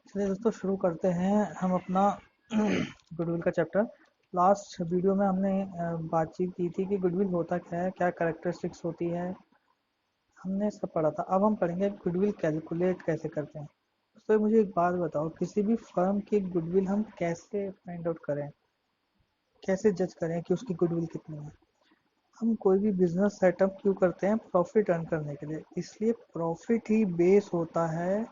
चलिए दोस्तों शुरू करते हैं हम अपना गुडविल का चैप्टर। लास्ट वीडियो में हमने बातचीत की थी कि गुडविल होता क्या है, क्या कैरेक्टरिस्टिक्स होती है, हमने सब पढ़ा था। अब हम पढ़ेंगे गुडविल कैलकुलेट कैसे करते हैं। तो मुझे एक बात बताओ, किसी भी फर्म की गुडविल हम कैसे फाइंड आउट करें, कैसे जज करें कि उसकी गुडविल कितनी है। हम कोई भी बिजनेस सेटअप क्यों करते हैं? प्रॉफिट अर्न करने के लिए। इसलिए प्रॉफिट ही बेस होता है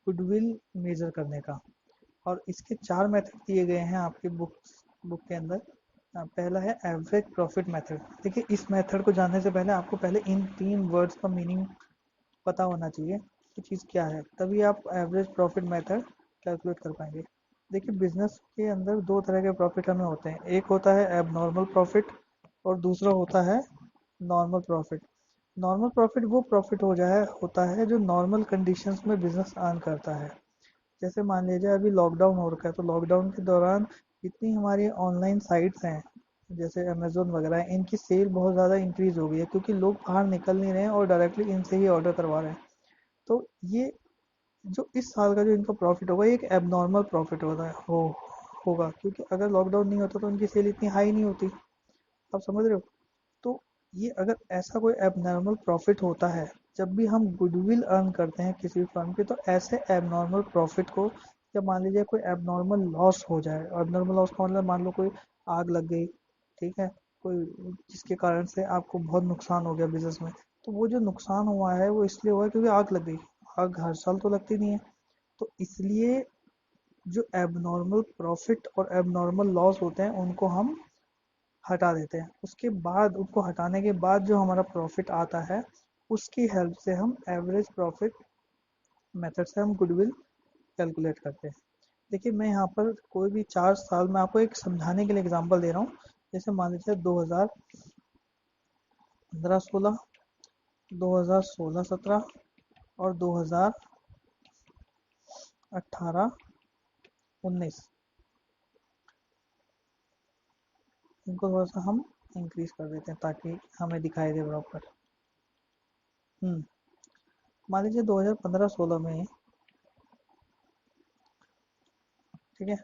गुडविल मेजर करने का। और इसके 4 मेथड दिए गए हैं आपके बुक के अंदर। पहला है एवरेज प्रॉफिट मेथड। देखिए, इस मेथड को जानने से पहले आपको पहले इन 3 वर्ड्स का मीनिंग पता होना चाहिए कि चीज़ क्या है, तभी आप एवरेज प्रॉफिट मेथड कैलकुलेट कर पाएंगे। देखिए, बिजनेस के अंदर 2 तरह के प्रॉफिट हमें होते हैं। एक होता है एबनॉर्मल प्रॉफिट और दूसरा होता है नॉर्मल प्रॉफिट। नॉर्मल प्रॉफिट वो प्रॉफिट होता है जो नॉर्मल कंडीशंस में बिजनेस अर्न करता है। जैसे मान लीजिए अभी लॉकडाउन हो रखा है, तो लॉकडाउन के दौरान जितनी हमारी ऑनलाइन साइट्स हैं जैसे अमेजोन वगैरह है, इनकी सेल बहुत ज़्यादा इंक्रीज हो गई है क्योंकि लोग बाहर निकल नहीं रहे हैं और डायरेक्टली इनसे ही ऑर्डर करवा रहे हैं। तो ये जो इस साल का जो इनका प्रॉफिट होगा, ये एक एबनॉर्मल प्रॉफिट होगा, क्योंकि अगर लॉकडाउन नहीं होता तो उनकी सेल इतनी हाई नहीं होती। आप समझ रहे हो? तो ये अगर ऐसा कोई एबनॉर्मल प्रॉफिट होता है, जब भी हम गुडविल अर्न करते हैं किसी भी फर्म की, तो ऐसे एबनॉर्मल प्रॉफिट को, या मान लीजिए कोई एबनॉर्मल लॉस हो जाए। एबनॉर्मल लॉस का मतलब मान लो कोई आग लग गई, ठीक है, कोई जिसके कारण से आपको बहुत नुकसान हो गया बिजनेस में। तो वो जो नुकसान हुआ है वो इसलिए हुआ है क्योंकि आग लग गई। आग हर साल तो लगती नहीं है। तो इसलिए जो एबनॉर्मल प्रॉफिट और एबनॉर्मल लॉस होते हैं उनको हम हटा देते हैं। उसके बाद उनको हटाने के बाद जो हमारा प्रॉफिट आता है, उसकी हेल्प से हम एवरेज प्रॉफिट मेथड से हम गुडविल कैलकुलेट करते हैं। देखिए, मैं यहाँ पर कोई भी 4 साल में आपको एक समझाने के लिए एग्जांपल दे रहा हूँ। जैसे मान लीजिए 2015-16, 2016-17 और 2018-19, इनको थोड़ा सा हम इंक्रीज कर देते हैं ताकि हमें दिखाई दे प्रॉपर। हम्म मान लीजिए 2015-16 में, ठीक है,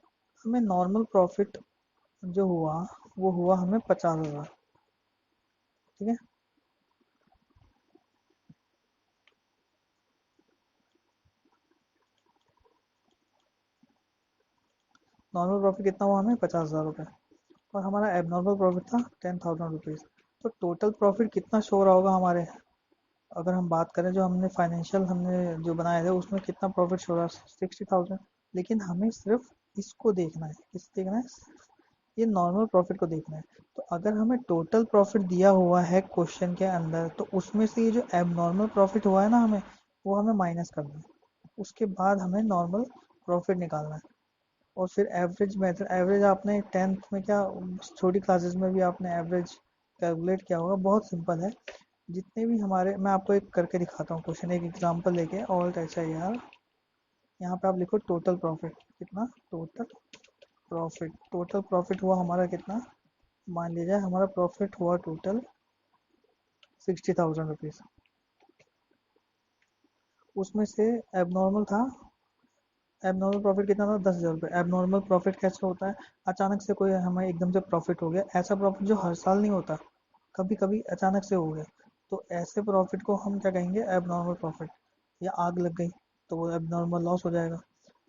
हमें नॉर्मल प्रॉफिट जो हुआ वो हुआ हमें 50,000। ठीक है, नॉर्मल प्रॉफिट कितना हुआ हमें? 50,000 रुपये। और हमारा एबनॉर्मल प्रॉफिट था 10,000 रुपीज़। तो टोटल प्रॉफिट कितना शो रहा होगा हमारे? अगर हम बात करें जो हमने फाइनेंशियल हमने जो बनाए थे उसमें कितना प्रॉफिट शो रहा है? 60,000। लेकिन हमें सिर्फ इसको देखना है। किस देखना है? सिर्फ ये नॉर्मल प्रॉफिट को देखना है। तो अगर हमें टोटल प्रॉफिट दिया हुआ है क्वेश्चन के अंदर, तो उसमें से ये जो एबनॉर्मल प्रॉफिट हुआ है ना, हमें वो हमें माइनस करना है। उसके बाद हमें नॉर्मल प्रॉफिट निकालना है। और फिर एवरेज मेथड, एवरेज आपने 10th में क्या, छोटी क्लासेस में भी आपने एवरेज कैलकुलेट किया होगा। बहुत सिंपल है। जितने भी हमारे, मैं आपको एक करके दिखाता हूँ क्वेश्चन, एक एग्जांपल लेके। ऑल्ट एच आई आर, यहाँ पे आप लिखो टोटल प्रॉफिट कितना। टोटल प्रॉफिट हुआ हमारा कितना? मान लीजिए हमारा प्रॉफिट हुआ टोटल 60,000 रुपीज़। उसमें से एबनॉर्मल था, एबनॉर्मल प्रॉफिट कितना था? 10,000 रुपये। एबनॉर्मल प्रॉफिट कैसे होता है? अचानक से कोई हमें एकदम से प्रॉफिट हो गया, ऐसा प्रॉफिट जो हर साल नहीं होता, कभी कभी अचानक से हो गया। तो ऐसे प्रॉफिट को हम क्या कहेंगे? Abnormal profit. या आग लग गई तो वो एबनॉर्मल लॉस हो जाएगा।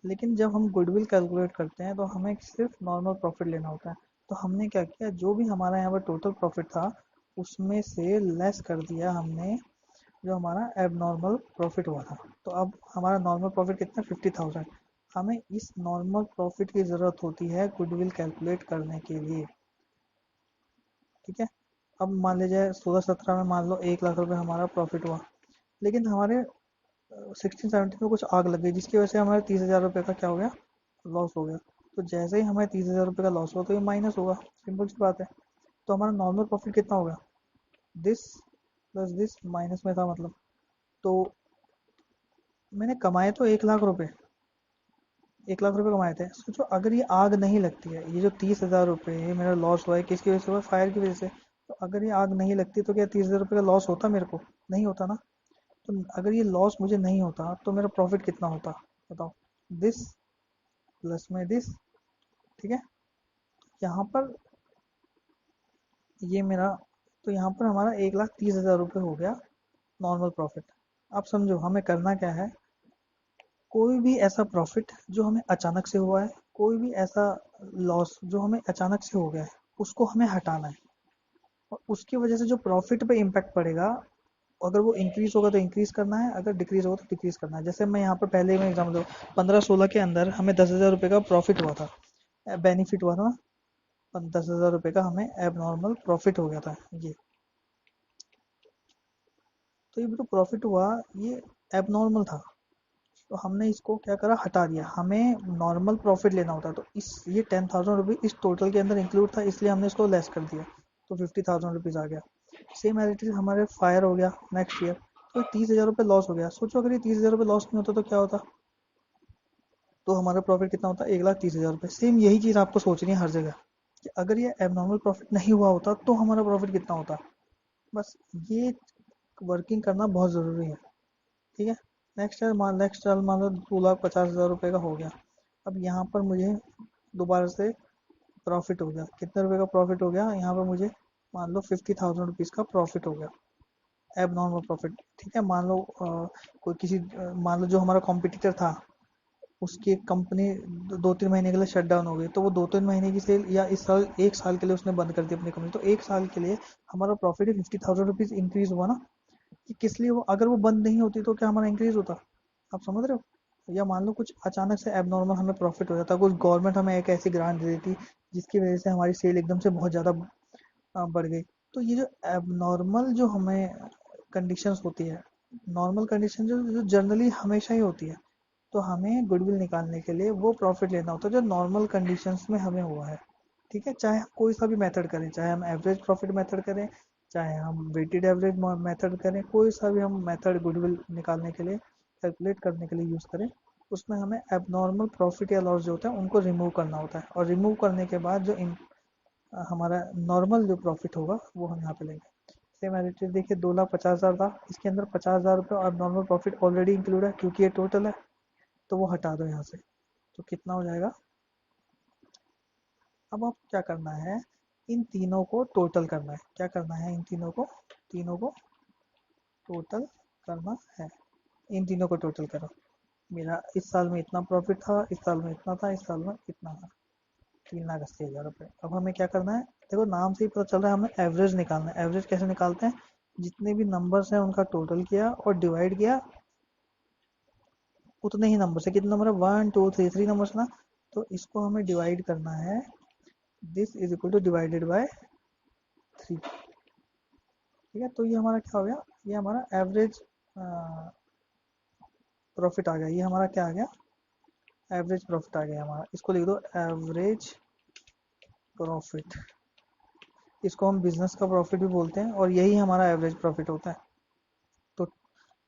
लेकिन जब हम गुडविल कैलकुलेट करते हैं तो हमें सिर्फ नॉर्मल प्रॉफिट लेना होता है। तो हमने क्या किया, जो भी हमारा यहाँ पर टोटल प्रॉफिट था उसमें से लेस कर दिया हमने जो हमारा एबनॉर्मल प्रॉफिट हुआ था। तो अब हमारा नॉर्मल प्रॉफिट कितना? 50,000। हमें इस नॉर्मल प्रॉफिट की ज़रूरत होती है गुडविल कैलकुलेट करने के लिए। ठीक है, अब मान लीजिए 16-17 में मान लो 1 लाख रुपए हमारा प्रॉफिट हुआ। लेकिन हमारे 16-17 में कुछ आग लग गई जिसकी वजह से हमारे 30,000 रुपये का क्या हो गया? लॉस हो गया। तो जैसे ही हमें 30,000 रुपये का लॉस हुआ तो ये माइनस होगा। सिंपल सी बात है। तो हमारा नॉर्मल प्रॉफिट कितना होगा? दिस प्लस दिस माइनस में था मतलब। तो मैंने कमाए तो 1 लाख रुपए, 1 लाख रुपए कमाए थे। सोचो अगर ये आग नहीं लगती है, ये जो 30,000 रुपये ये मेरा लॉस हुआ है किसकी वजह से हुआ? फायर की वजह से। तो अगर ये आग नहीं लगती तो क्या 30,000 रुपये का लॉस होता मेरे को? नहीं होता ना। तो अगर ये लॉस मुझे नहीं होता तो मेरा प्रॉफिट कितना होता? बताओ। दिस प्लस में दिस, ठीक है। यहाँ पर ये मेरा, तो यहाँ पर हमारा 1,30,000 रुपये हो गया नॉर्मल प्रॉफिट। अब समझो हमें करना क्या है, कोई भी ऐसा प्रॉफिट जो हमें अचानक से हुआ है, कोई भी ऐसा लॉस जो हमें अचानक से हो गया है, उसको हमें हटाना है। और उसकी वजह से जो प्रॉफिट पे इम्पैक्ट पड़ेगा, अगर वो इंक्रीज होगा तो इंक्रीज करना है, अगर डिक्रीज होगा तो डिक्रीज करना है। जैसे मैं यहाँ पर पहले में एग्जाम्पल दो, 15-16 के अंदर हमें 10,000 रुपये का प्रॉफिट हुआ था, बेनिफिट हुआ था। 10,000 रुपये का हमें एबनॉर्मल प्रॉफिट हो गया था ये। तो ये जो प्रॉफिट हुआ ये एबनॉर्मल था, तो हमने इसको क्या करा, हटा दिया। हमें नॉर्मल प्रॉफिट लेना होता है, तो इस ये 10,000 रुपये इस टोटल के अंदर इंक्लूड था, इसलिए हमने इसको लेस कर दिया, तो 50,000 रुपीज़ आ गया। सेम एज इट इज हमारे फायर हो गया नेक्स्ट ईयर, तो 30,000 रुपये लॉस हो गया। सोचो अगर ये 30,000 रुपये लॉस नहीं होता तो क्या होता, तो हमारा प्रॉफिट कितना होता, 1,30,000 रुपये। सेम यही चीज़ आपको सोचनी है हर जगह, कि अगर ये एबनॉर्मल प्रॉफिट नहीं हुआ होता तो हमारा प्रॉफिट कितना होता। बस ये वर्किंग करना बहुत ज़रूरी है, ठीक है। नेक्स्ट ईयर मान लो 2,50,000 रुपये का हो गया। अब यहाँ पर मुझे दोबारा से प्रॉफिट हो गया, कितने रुपए का प्रॉफिट हो गया यहाँ पर मुझे, मान लो 50,000 रुपीज़ का प्रॉफिट हो गया, एब नॉर्मल प्रॉफिट, ठीक है। मान लो कोई किसी मान लो जो हमारा कॉम्पिटिटर था, उसकी एक कंपनी 2-3 महीने के लिए शट डाउन हो गई, तो वो 2-3 महीने की सेल, या इस साल 1 साल के लिए उसने बंद कर दी अपनी कंपनी, तो 1 साल के लिए हमारा प्रॉफिट 50,000 रुपीज़ इंक्रीज हुआ ना। कि किस लिए वो, अगर वो बंद नहीं होती तो क्या हमारा इंक्रीज होता, आप समझ रहे हो। या मान लो कुछ अचानक से एबनॉर्मल हमें प्रॉफिट हो जाता, कुछ गवर्नमेंट हमें एक ऐसी ग्रांट दे देती जिसकी वजह से हमारी सेल एकदम से बहुत ज़्यादा बढ़ गई। तो ये जो एबनॉर्मल जो हमें कंडीशंस होती है, नॉर्मल कंडीशन जो जो जनरली हमेशा ही होती है, तो हमें गुडविल निकालने के लिए वो प्रॉफिट लेना होता है जो नॉर्मल कंडीशंस में हमें हुआ है, ठीक है। चाहे हम कोई सा भी मेथड करें, चाहे हम एवरेज प्रॉफिट मेथड करें, चाहे हम वेटेड एवरेज मेथड करें, कोई सा भी हम मेथड गुडविल निकालने के लिए, कैलकुलेट करने के लिए यूज़ करें, उसमें हमें एबनॉर्मल प्रॉफिट या लॉस जो होता है उनको रिमूव करना होता है। और रिमूव करने के बाद जो हमारा नॉर्मल जो प्रॉफिट होगा वो हम यहाँ पे लेंगे। सेम एज इट इज देखिए, 2,50,000 था, इसके अंदर 50,000 रुपये और नॉर्मल प्रॉफिट ऑलरेडी इंक्लूड है क्योंकि ये टोटल है, तो वो हटा दो यहाँ से, तो कितना हो जाएगा। अब आप क्या करना है, इन तीनों को टोटल करना है। क्या करना है, इन तीनों को टोटल करना है। इन तीनों को टोटल करो, मेरा इस साल में इतना प्रॉफिट था, इस साल में इतना था, इस साल में इतना था, 3,80,000 रुपये। अब हमें क्या करना है, देखो नाम से ही पता चल रहा है हमें एवरेज निकालना है। एवरेज कैसे निकालते हैं, जितने भी नंबर्स हैं उनका टोटल किया और डिवाइड किया उतने ही नंबर से। कितने नंबर है, 1 2 3 नंबर्स ना, तो इसको हमें डिवाइड करना है। This is equal two divided by 3, ठीक है। तो ये हमारा क्या हो गया, ये हमारा एवरेज प्रॉफिट आ गया। ये हमारा क्या आ गया, एवरेज प्रॉफिट आ गया हमारा। इसको लिख दो एवरेज प्रॉफिट, इसको हम बिजनेस का प्रॉफिट भी बोलते हैं और यही हमारा एवरेज प्रॉफिट होता है। तो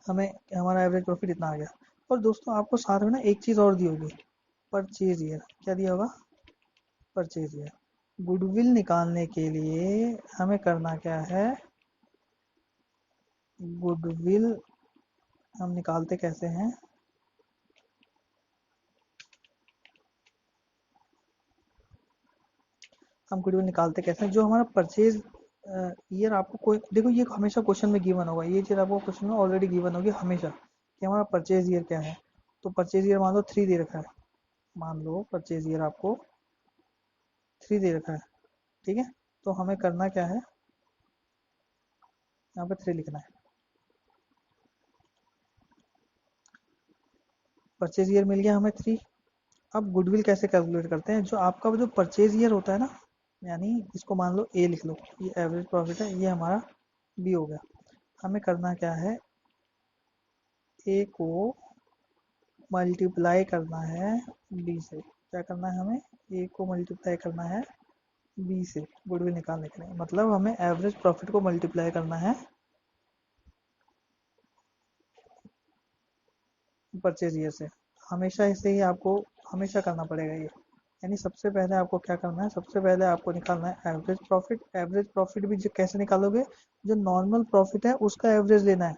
हमें हमारा एवरेज प्रॉफिट इतना आ गया। और दोस्तों आपको साथ में ना एक चीज़ और दी होगी, परचेज ईयर। क्या दिया होगा, परचेज ईयर। गुडविल निकालने के लिए हमें करना क्या है, गुडविल हम निकालते कैसे हैं, हम गुडविल निकालते कैसे हैं, जो हमारा परचेज ईयर आपको कोई देखो, ये हमेशा क्वेश्चन में गिवन होगा, ये चीज़ आपको क्वेश्चन में ऑलरेडी गिवन होगी हमेशा, कि हमारा परचेज ईयर क्या है। तो परचेज ईयर मान लो 3 दे रखा है, मान लो परचेज ईयर आपको 3 दे रखा है, ठीक है। तो हमें करना क्या है, यहाँ पे 3 लिखना है। परचेज ईयर मिल गया हमें 3। अब गुडविल कैसे कैलकुलेट करते हैं, जो आपका जो परचेज ईयर होता है ना, यानी इसको मान लो ए लिख लो, ये एवरेज प्रॉफिट है, ये हमारा बी हो गया। हमें करना क्या है, ए को मल्टीप्लाई करना है बी से। क्या करना है, हमें ए को मल्टीप्लाई करना है बी से गुडविल निकालने के लिए। मतलब हमें एवरेज प्रॉफिट को मल्टीप्लाई करना है परचेज ईयर से। हमेशा ऐसे ही आपको हमेशा करना पड़ेगा ये। यानी सबसे पहले आपको क्या करना है, सबसे पहले आपको निकालना है एवरेज प्रॉफिट। एवरेज प्रॉफिट भी जो कैसे निकालोगे, जो नॉर्मल प्रॉफिट है उसका एवरेज लेना है,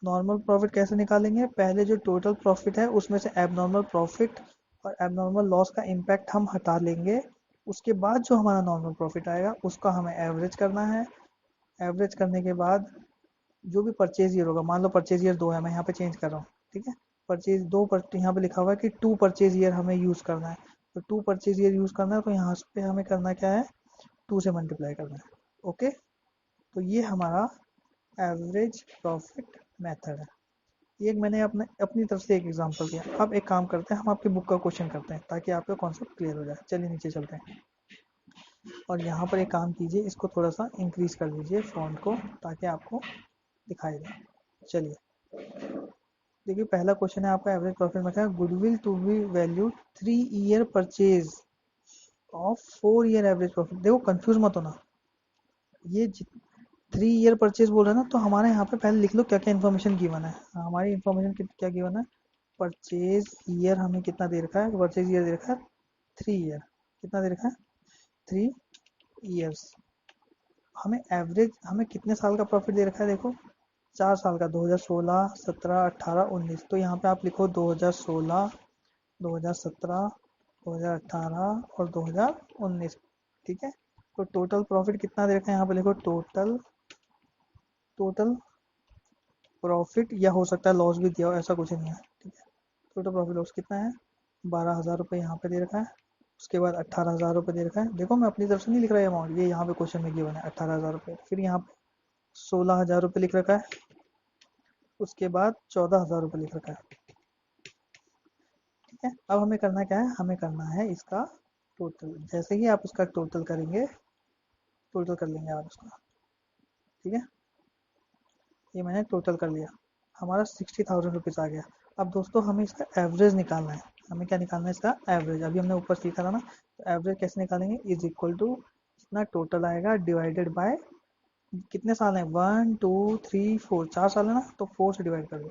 नॉर्मल प्रॉफिट कैसे निकालेंगे? पहले जो टोटल प्रॉफिट है उसमें से एबनॉर्मल प्रॉफिट और एबनॉर्मल लॉस का इम्पैक्ट हम हटा लेंगे। उसके बाद जो हमारा नॉर्मल प्रॉफिट आएगा उसका हमें एवरेज करना है। एवरेज करने के बाद जो भी परचेज ईयर होगा, मान लो परचेज ईयर 2 है, मैं यहाँ पे चेंज कर रहा हूँ, ठीक है। परचेज दो पर यहाँ पे लिखा हुआ है कि 2 परचेज ईयर हमें यूज़ करना है। तो 2 परचेज ईयर यूज़ करना है, तो यहाँ पे हमें करना क्या है, 2 से मल्टीप्लाई करना है। ओके, तो ये हमारा एवरेज प्रॉफिट मेथड है। ये एक मैंने अपने अपनी तरफ से एक एग्जांपल दिया। अब एक काम करते हैं, हम आपकी बुक का क्वेश्चन करते हैं ताकि आपका कॉन्सेप्ट क्लियर हो जाए। चलिए नीचे चलते हैं और यहाँ पर एक काम कीजिए, इसको थोड़ा सा इंक्रीज कर दीजिए फॉन्ट को ताकि आपको दिखाई दे। चलिए देखिए, पहला क्वेश्चन है आपका एवरेज प्रॉफिट में क्या, goodwill to be value 3 year purchase of 4 year average profit. देखो कंफ्यूज मत होना, ये 3 ईयर परचेज बोल रहे हैं ना, तो हमारे यहाँ पे पहले लिख लो क्या क्या इन्फॉर्मेशन गिवन है। हमारी इन्फॉर्मेशन क्या गिवन है, परचेज ईयर हमें कितना दे रखा है, परचेज ईयर दे रखा है 3 ईयर। कितना दे रखा है, 3 ईयर्स। हमें एवरेज, हमें कितने साल का प्रॉफिट दे रखा है, देखो 4 साल का, 2016, 17, 18, 19। तो यहाँ पे आप लिखो 2016, 2017, 2018 और 2019, ठीक है। तो टोटल प्रॉफिट कितना दे रखा है, यहाँ पे लिखो टोटल, टोटल प्रॉफिट, या हो सकता है लॉस भी दिया हो, ऐसा कुछ नहीं है, ठीक है। टोटल प्रॉफिट लॉस कितना है, 12,000 रुपये यहाँ पे दे रखा है। उसके बाद 18,000 रुपये दे रखा है। देखो मैं अपनी तरफ से नहीं लिख रहा है अमाउंट, ये यहाँ पे क्वेश्चन में गिवन है 18,000 रुपये। फिर यहाँ पे 16,000 रुपये लिख रखा है। उसके बाद 14,000 रुपये लिख रखा है, ठीक है। अब हमें करना क्या है, हमें करना है इसका टोटल। जैसे ही आप उसका टोटल करेंगे, टोटल कर लेंगे आप उसका, ठीक है। ये मैंने टोटल कर लिया, हमारा 60,000 रुपीज़ आ गया। अब दोस्तों हमें इसका एवरेज निकालना है। हमें क्या निकालना है, इसका एवरेज। अभी हमने ऊपर सीखा था ना, तो एवरेज कैसे निकालेंगे, इज इक्वल टू जितना टोटल आएगा डिवाइडेड बाय कितने साल हैं, 1 2 3 4, 4 साल है ना, तो 4 से डिवाइड कर दो,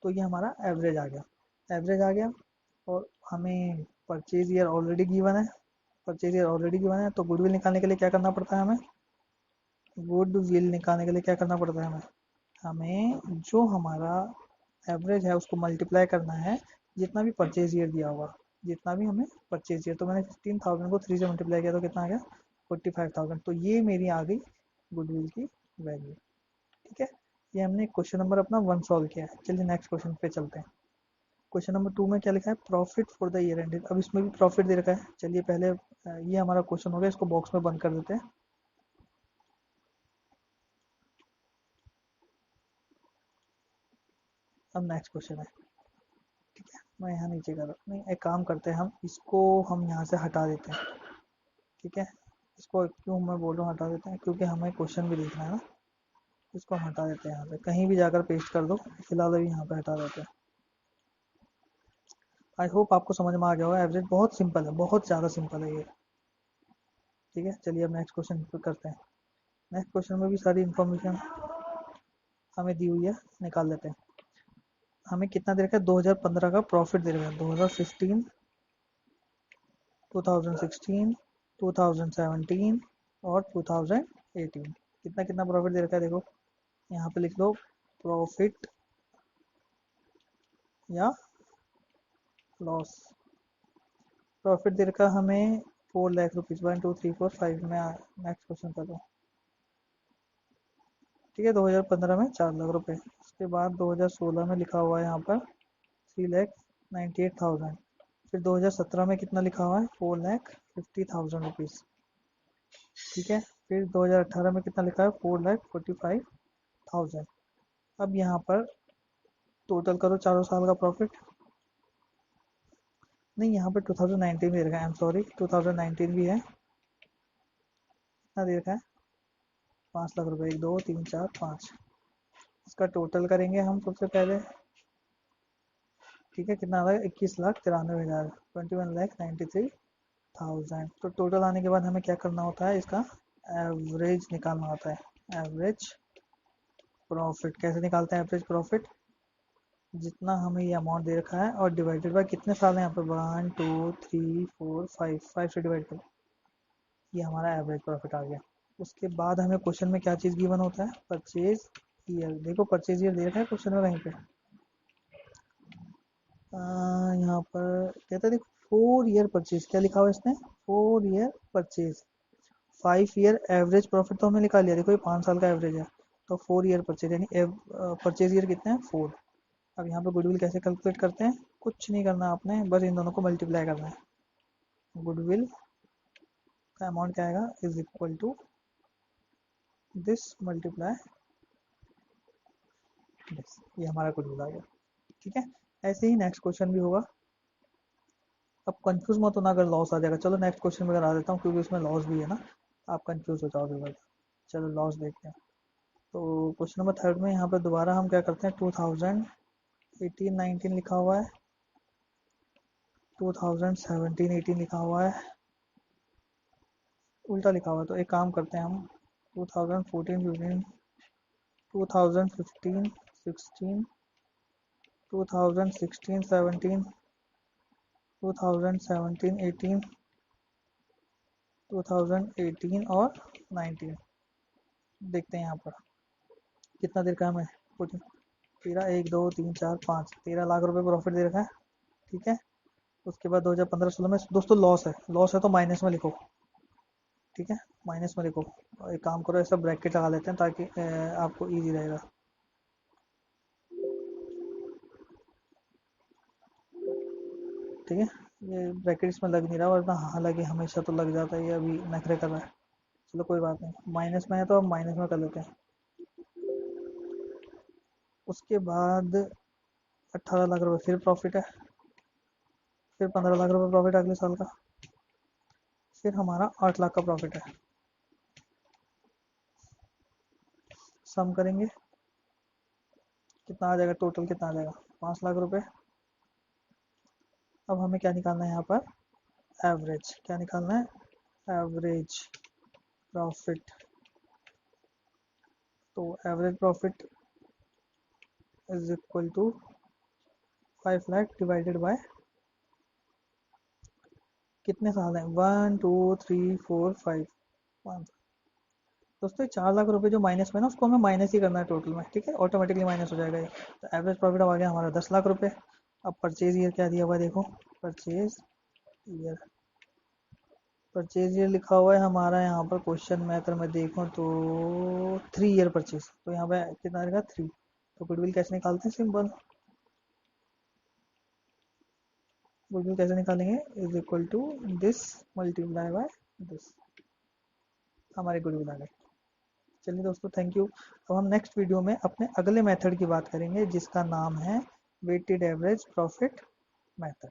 तो ये हमारा एवरेज आ गया। एवरेज आ गया। और हमें परचेज ईयर ऑलरेडी गिवन है, परचेज ईयर ऑलरेडी गिवन है, तो गुडविल निकालने के लिए क्या करना पड़ता है हमें, गुडविल निकालने के लिए क्या करना पड़ता है हमें, हमें जो हमारा एवरेज है उसको मल्टीप्लाई करना है जितना भी परचेज ईयर दिया होगा। जितना भी हमें परचेज ईयर, तो मैंने 15,000 को 3 से मल्टीप्लाई किया तो कितना आ गया, 45,000। तो ये मेरी आ गई गुडविल की वैल्यू, ठीक है। ये हमने क्वेश्चन नंबर अपना 1 सॉल्व किया है। चलिए नेक्स्ट क्वेश्चन पे चलते हैं। क्वेश्चन नंबर 2 में क्या लिखा है, profit for the year ended. अब इसमें भी प्रॉफिट दे रखा है। चलिए पहले ये हमारा क्वेश्चन हो गया, इसको बॉक्स में बंद कर देते हैं। अब नेक्स्ट क्वेश्चन है, ठीक है। मैं यहाँ नीचे कर रहा हूँ, नहीं एक काम करते हैं, हम इसको हम यहाँ से हटा देते हैं, ठीक है। इसको क्यों मैं बोल रहा हूँ हटा देते हैं, क्योंकि हमें क्वेश्चन भी देखना है ना। इसको हम हटा देते हैं, यहाँ से कहीं भी जाकर पेस्ट कर दो। फिलहाल अभी यहाँ पे हटा देते हैं। आई होप आपको समझ में आ गया होगा। एवरेज बहुत सिंपल है, बहुत ज़्यादा सिंपल है ये, ठीक है। चलिए अब नेक्स्ट क्वेश्चन पे करते हैं। नेक्स्ट क्वेश्चन में भी सारी इन्फॉर्मेशन हमें दी हुई है, निकाल लेते हैं। हमें कितना दे रखा है, 2015 का प्रॉफिट दे रखा है, 2015, 2016, 2017 और 2018। कितना कितना प्रॉफिट दे रखा है, देखो यहाँ पे लिख लो प्रॉफिट या लॉस। प्रॉफिट दे रखा हमें 4 लाख रुपीज़, 1 2 3 4 5 में। नेक्स्ट क्वेश्चन कर दो, ठीक है। 2015 में 4 लाख रुपए। उसके बाद 2016 में लिखा हुआ है यहाँ पर 3,98,000। फिर 2017 में कितना लिखा हुआ है, 4,50,000 रुपीज़, ठीक है। फिर 2018 में कितना लिखा है, 4,45,000। अब यहाँ पर टोटल करो चारों साल का प्रॉफिट। नहीं, यहाँ पर 2019 भी रखा है, आई एम सॉरी, 2019 भी है। कितना दे रखा है, 5 लाख रुपए, 1 2 3 4 5। इसका टोटल करेंगे हम सबसे पहले, ठीक है। कितना आ रहा है, 21,93,000, 21,93,000। तो टोटल आने के बाद हमें क्या करना होता है, इसका एवरेज निकालना होता है। एवरेज प्रॉफिट कैसे निकालते हैं, एवरेज प्रॉफिट जितना हमें ये अमाउंट दे रखा है और डिवाइडेड बाय कितने साल है यहाँ पे, 1 2 3 4 5, 5 से डिवाइड करो, ये हमारा एवरेज प्रॉफिट आ गया। उसके बाद हमें क्वेश्चन में क्या चीज़ गिवन होता है, परचेज ईयर, देखो परचेज ईयर दे रखा है क्वेश्चन में कहीं पे। यहाँ पर कहता है देखो 4 ईयर परचेज, क्या लिखा हुआ है इसने, 4 year purchase, 5 year average profit तो हमने निकाल लिया, देखो ये 5 साल का एवरेज है। तो 4 ईयर परचेज यानी परचेज ईयर कितने हैं 4। अब यहाँ पे गुडविल कैसे कैलकुलेट करते हैं, कुछ नहीं करना आपने, बस इन दोनों को मल्टीप्लाई करना है। गुडविल का अमाउंट क्या आएगा, is equal to this multiply this, ये हमारा गुडविल आ गया। ठीक है, ऐसे ही नेक्स्ट क्वेश्चन भी होगा। अब कंफ्यूज मत होना अगर लॉस आ जाएगा। चलो नेक्स्ट क्वेश्चन में करा देता हूँ क्योंकि उसमें लॉस भी है ना, आप कंफ्यूज हो जाओगे भाई। चलो लॉस देखते हैं। तो क्वेश्चन नंबर थर्ड में यहाँ पर दोबारा हम क्या करते हैं, 2018-19 लिखा हुआ है, 2017-18 लिखा हुआ है, उल्टा लिखा हुआ है। तो एक काम करते हैं हम, 2014-15, 2015-16, 2016-17, 2017-18, 2018 और 19 देखते हैं यहाँ पर कितना दे रखा है हमें। 14, 13, 1, 2, 3, 4, 5, 13 लाख रुपए प्रॉफिट दे रखा है। ठीक है, उसके बाद 2015-16 में दोस्तों लॉस है, लॉस है तो माइनस में लिखो। ठीक है, माइनस में लिखो। एक काम करो, ऐसा ब्रैकेट लगा लेते हैं ताकि आपको इजी रहेगा। ठीक है, ये ब्रैकेट इसमें लग नहीं रहा, वरना हालांकि हमेशा तो लग जाता है, ये अभी नखरे कर रहा है। चलो कोई बात नहीं, माइनस में है तो अब माइनस में कर लेते हैं। उसके बाद 18 लाख रुपए फिर प्रॉफिट है, फिर 15 लाख रुपए प्रॉफिट अगले साल का, फिर हमारा 8 लाख का प्रॉफिट है। सम करेंगे कितना आ जाएगा, टोटल कितना आ जाएगा, 5 लाख रुपए। अब हमें क्या निकालना है यहाँ पर, एवरेज क्या निकालना है, एवरेज प्रॉफिट। तो average profit is equal to 5 lakh divided by कितने साल हैं, 1 2 3 4 5, 5। दोस्तों 4 लाख रुपए जो माइनस में ना, उसको हमें माइनस ही करना है टोटल में। ठीक है, ऑटोमेटिकली माइनस हो जाएगा ये। तो एवरेज प्रॉफिट अब आ गया हमारा 10 लाख रुपए। अब परचेज ईयर क्या दिया हुआ है देखो, परचेज ईयर, परचेज ईयर लिखा हुआ है हमारा यहाँ पर क्वेश्चन में, अगर मैं देखूँ तो 3 ईयर परचेज, तो यहाँ पे कितना आएगा 3। तो गुडविल कैसे निकालते हैं, सिंपल, गुडविल कैसे निकालेंगे, is equal to this multiply by this, हमारे गुडविल आ गए। चलिए दोस्तों, थैंक यू। अब हम नेक्स्ट वीडियो में अपने अगले मेथड की बात करेंगे जिसका नाम है वेटेड एवरेज प्रॉफिट मेथड।